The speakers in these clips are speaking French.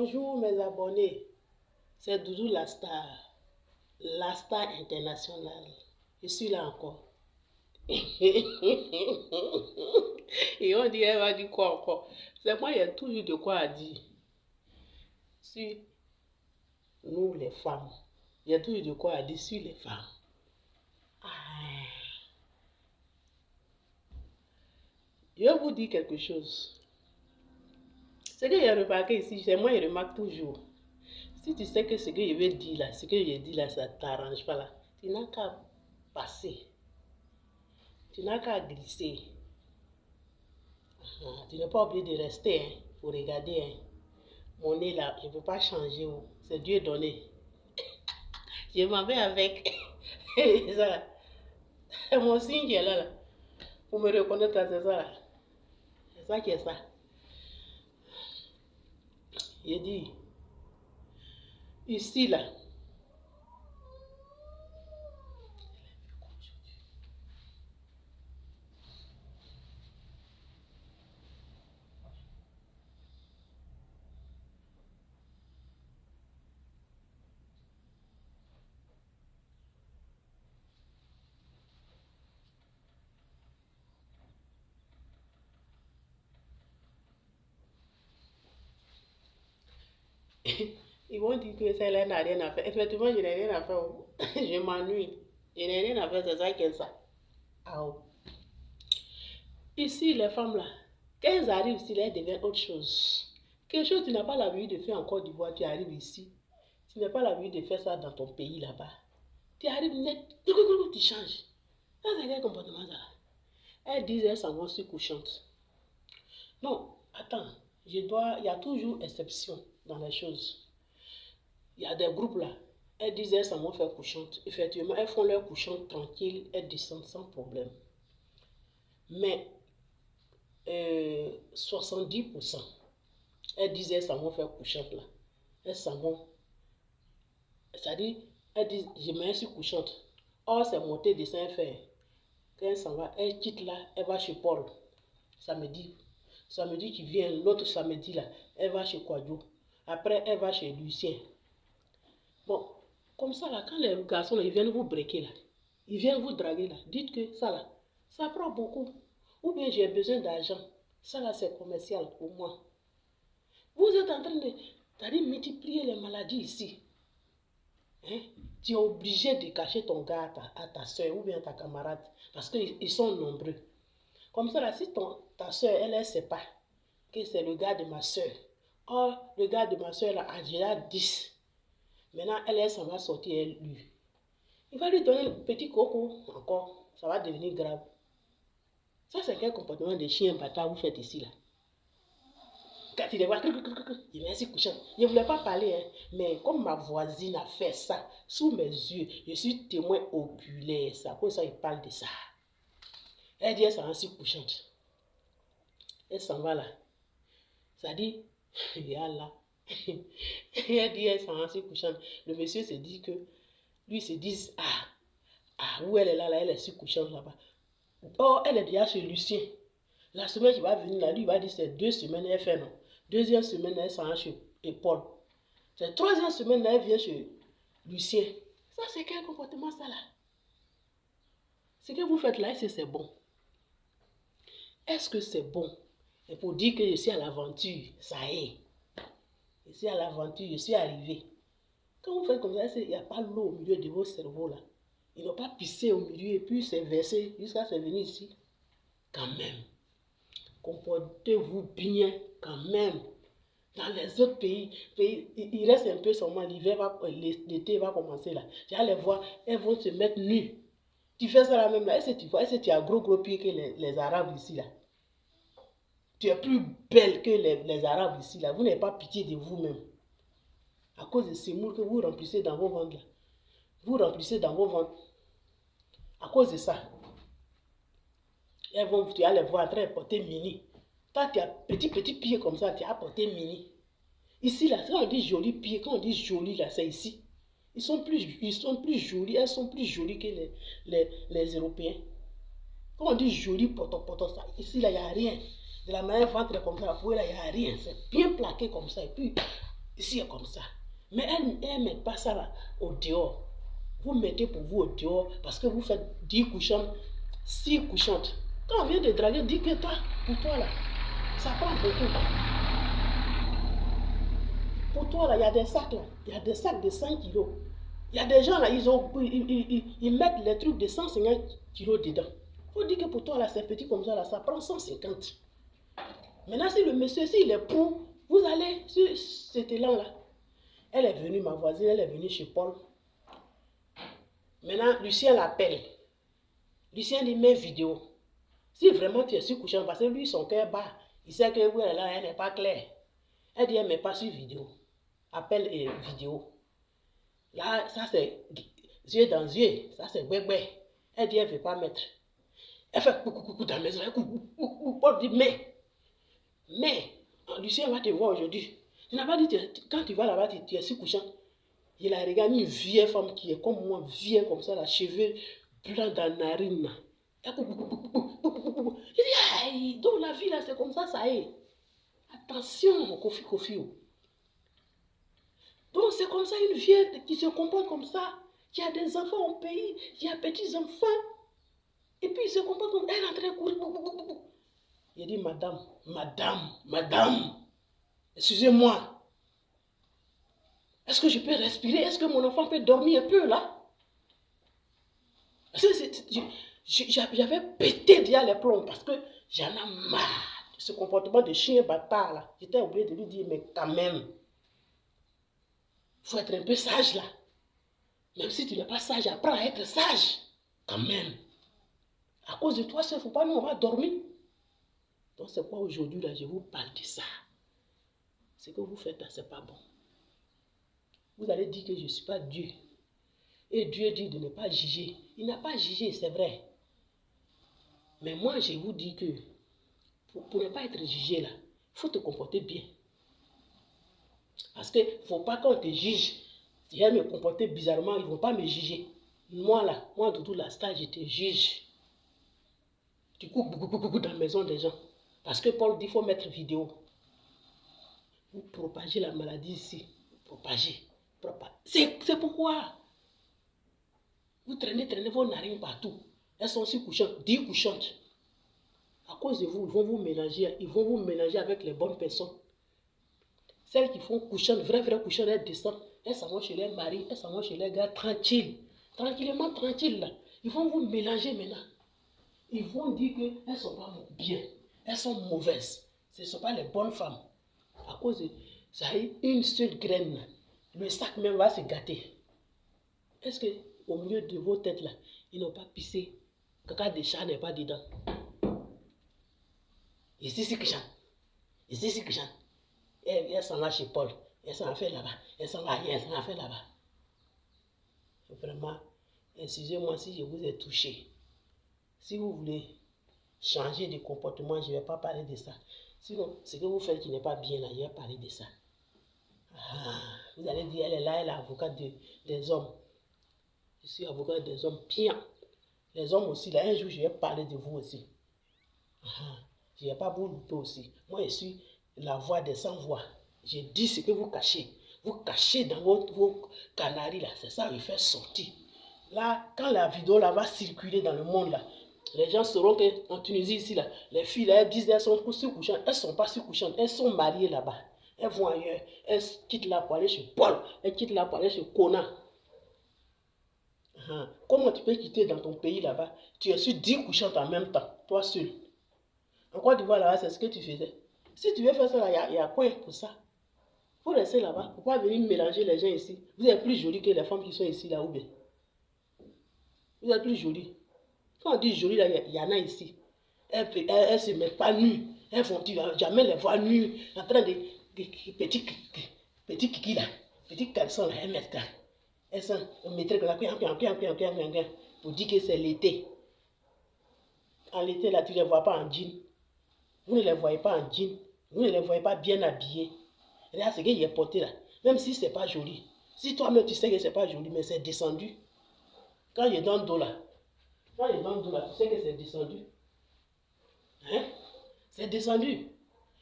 Bonjour mes abonnés, c'est Doudou la star internationale. Je suis là encore. Et on dit, elle va dire quoi encore? C'est moi, il y a toujours de quoi à dire. Sur nous les femmes, il y a toujours de quoi à dire sur les femmes. Je vais vous dire quelque chose. Ce que j'ai remarqué ici, c'est moi, je remarque toujours. Si tu sais que ce que je vais dire là, ce que je dis là, ça ne t'arrange pas là, tu n'as qu'à passer. Tu n'as qu'à glisser. Tu n'es pas obligé de rester, hein, pour regarder. Hein. Mon nez là, je ne peux pas changer. C'est Dieu donné. Je m'en vais avec. C'est mon signe qui est là. Pour me reconnaître, c'est ça là. C'est ça qui est ça. J'ai dit, ici là, ils vont dire que celle-là n'a rien à faire. Effectivement, je n'ai rien à faire. Je m'ennuie. Je n'ai rien à faire, c'est ça qui est ça. Ici, les femmes là, quand elles arrivent ici, elles deviennent autre chose. Quelque chose que tu n'as pas l'habitude de faire en Côte d'Ivoire, tu arrives ici. Tu n'as pas l'habitude de faire ça dans ton pays là-bas. Tu arrives net, tu changes. Ça, c'est quel comportement ça? Elles disent elles s'en vont sur couchante. Non, attends, il y a toujours exception dans les choses. Il y a des groupes là, elles disent elles s'en vont faire couchante. Effectivement, elles font leur couchante tranquille, elles descendent sans problème. Mais 70%, elles disent elles s'en vont faire couchante là. Elles s'en vont. C'est-à-dire, elles disent je me suis couchante. Or, c'est monter de Saint-Fer. Quand elle s'en va, elle quitte là, elle va chez Paul. Samedi qui vient, l'autre samedi là, elle va chez Kwadjo. Après, elle va chez Lucien. Bon, comme ça là, quand les garçons là, ils viennent vous breaker là, ils viennent vous draguer là, dites que ça là, ça prend beaucoup. Ou bien j'ai besoin d'argent. Ça là, c'est commercial pour moi. Vous êtes en train de multiplier les maladies ici. Hein? Tu es obligé de cacher ton gars à ta soeur ou bien à ta camarade. Parce qu'ils sont nombreux. Comme ça là, si ta soeur, elle ne sait pas que c'est le gars de ma soeur. Or, le gars de ma soeur là a déjà 10. Maintenant, elle s'en va sortir, elle lui. Il va lui donner le petit coco encore. Ça va devenir grave. Ça, c'est quel comportement de chien bâtard vous faites ici là? Quand tu les vois, il est ainsi couchant. Je ne voulais pas parler, hein, mais comme ma voisine a fait ça sous mes yeux, je suis témoin oculaire. C'est à cause de ça il parle de ça. Elle dit elle s'en va ainsi couchante. Elle s'en va là. Ça dit, là. Elle dit elle s'en va ainsi couchante. Le monsieur se dit que, lui se dit, où elle est là, elle est sur couchante là-bas. Oh, elle est déjà chez Lucien. La semaine qui va venir là, lui il va dire c'est 2 semaines, elle fait non. Deuxième semaine, elle s'en va chez Paul. C'est troisième semaine, elle vient chez Lucien. Ça, c'est quel comportement ça là? Ce que vous faites là, est-ce que c'est bon? Est-ce que c'est bon? Et pour dire que je suis à l'aventure, ça y est. Je suis à l'aventure, je suis arrivé. Quand vous faites comme ça, il n'y a pas l'eau au milieu de vos cerveaux là. Ils n'ont pas pissé au milieu et puis c'est versé jusqu'à ce venir ici. Quand même. Comportez-vous bien quand même. Dans les autres pays, il reste un peu seulement, l'été va commencer là. Tu vas les voir, elles vont se mettre nues. Tu fais ça là même là, est-ce que tu as gros pieds que les Arabes ici là? Tu es plus belle que les Arabes ici là. Vous n'avez pas pitié de vous-même. À cause de ces moules que vous remplissez dans vos ventres là. Vous remplissez dans vos ventres. À cause de ça. Tu vas les voir en train de porter mini. Toi, tu as petit pied comme ça, tu as porté mini. Ici, là, quand on dit joli pied, quand on dit joli, là, c'est ici. Ils sont plus jolis, elles sont plus jolies que les Européens. Quand on dit joli, poto, ça, ici, là, il n'y a rien. De la manière ventre comme ça, là, il n'y a rien. C'est bien plaqué comme ça. Et puis, Ici, c'est comme ça. Mais elles ne mettent pas ça là, au dehors. Vous mettez pour vous au dehors parce que vous faites 10 couchantes, 6 couchantes. Quand on vient de draguer, dis que toi, pour toi là, ça prend beaucoup. Pour toi là, il y a des sacs là, il y a des sacs de 5 kilos. Il y a des gens là, ils mettent les trucs de 150 kilos dedans. Il faut dire que pour toi là, c'est petit comme ça là, ça prend 150. Maintenant, si le monsieur, s'il est pour, vous allez sur cet élan là. Elle est venue, ma voisine, elle est venue chez Paul. Maintenant, Lucien l'appelle. Lucien dit, mets vidéo. Si vraiment tu es sur couchant, parce que lui, son cœur bat, il sait que oui, là, elle n'est pas claire. Elle dit, elle ne met pas sur vidéo. Appel et vidéo. Là, ça c'est yeux dans yeux. Ça c'est bébé. Elle dit, elle ne veut pas mettre. Elle fait coucou dans la maison. Paul dit, mais, Lucien va te voir aujourd'hui. Tu n'as pas dit, quand tu vas là-bas, tu es sur couchant. Il a regardé une vieille femme qui est comme moi, vieille comme ça, la cheveux blancs dans la narine. Il dit, aïe, donc la vie là, c'est comme ça est. Attention, Kofi. Donc c'est comme ça une vieille qui se comporte comme ça, qui a des enfants au pays, qui a petits enfants. Et puis il se comporte comme elle est en train de courir. Il dit, madame, excusez-moi. Est-ce que je peux respirer? Est-ce que mon enfant peut dormir un peu là? J'avais pété déjà les plombs parce que j'en ai marre de ce comportement de chien bâtard là. J'étais obligé de lui dire, mais quand même, il faut être un peu sage là. Même si tu n'es pas sage, apprends à être sage. Quand même. À cause de toi, il ne faut pas, nous, on va dormir. Donc c'est quoi aujourd'hui là, je vous parle de ça. Ce que vous faites là, ce n'est pas bon. Vous allez dire que je ne suis pas Dieu. Et Dieu dit de ne pas juger. Il n'a pas jugé, c'est vrai. Mais moi, je vous dis que pour ne pas être jugé là, il faut te comporter bien. Parce qu'il ne faut pas qu'on te juge. Si elle me comporter bizarrement, ils ne vont pas me juger. Moi, Doudou, la star, je te juge. Tu cours beaucoup dans la maison des gens. Parce que Paul dit qu'il faut mettre vidéo. Vous propagez la maladie ici. Propagez. C'est pourquoi vous traînez vos narines partout. Elles sont aussi couchantes, 10 couchantes. À cause de vous, ils vont vous mélanger avec les bonnes personnes. Celles qui font couchantes, vraies couchantes, elles descendent. Elles s'en vont chez les maris, elles s'en vont chez les gars, tranquilles. Tranquilles là. Ils vont vous mélanger maintenant. Ils vont dire qu'elles ne sont pas bien. Elles sont mauvaises. Ce ne sont pas les bonnes femmes. À cause de ça, une seule graine, le sac même va se gâter. Est-ce qu'au milieu de vos têtes là, ils n'ont pas pissé? Caca de chat n'est pas dedans. Ici, c'est que chante. Elle s'en va chez Paul. Elle s'en va faire là-bas. Elle s'en va ailleurs. Elle s'en va faire là-bas. Vraiment, excusez-moi si je vous ai touché. Si vous voulez changer de comportement, je ne vais pas parler de ça. Sinon, ce que vous faites qui n'est pas bien là, je vais parler de ça. Vous allez dire, elle est là, elle est avocate des hommes. Je suis avocat des hommes bien. Les hommes aussi, là, un jour, je vais parler de vous aussi. Je ne vais pas vous louper aussi. Moi, je suis la voix des sans-voix. Je dis ce que vous cachez. Vous cachez dans vos canaries, là. C'est ça, il fait sortir. Là, quand la vidéo là, va circuler dans le monde, là, les gens sauront qu'en Tunisie, ici, là, les filles, là, elles disent qu'elles sont surcouchantes. Elles ne sont pas surcouchantes. Elles sont mariées là-bas. Elles vont ailleurs. Elles quittent là pour aller chez Paul. Elles quittent là pour aller chez Kona. Comment tu peux quitter dans ton pays là-bas? Tu es sur 10 couchantes en même temps, toi seul. En Côte d'Ivoire là-bas, c'est ce que tu faisais. Si tu veux faire ça, il y a quoi pour ça? Il faut rester là-bas. Il ne faut pas venir mélanger les gens ici. Vous êtes plus jolis que les femmes qui sont ici là ou bien. Vous êtes plus jolis. Quand on dit jolie, là, il y en a ici. Elles ne se mettent pas nues. Tu ne vas jamais les voir nues. En train de petits kiki là. Petits caleçons là, elles mettent là. Elles sont mettrait là, pour dire que c'est l'été. En l'été là, tu ne les vois pas en jean. Vous ne les voyez pas en jean. Vous ne les voyez pas bien habillés. Regarde ce qu'il est porté là. Même si ce n'est pas joli. Si toi-même tu sais que ce n'est pas joli, mais c'est descendu. Quand il est dans le dos là, tu sais que c'est descendu. Hein? C'est descendu.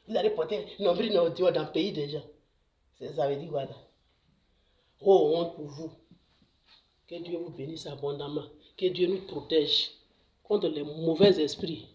Vous allez porter un nombril dans le pays des gens. Ça veut dire quoi là? Oh, honte pour vous. Que Dieu vous bénisse abondamment. Que Dieu nous protège contre les mauvais esprits.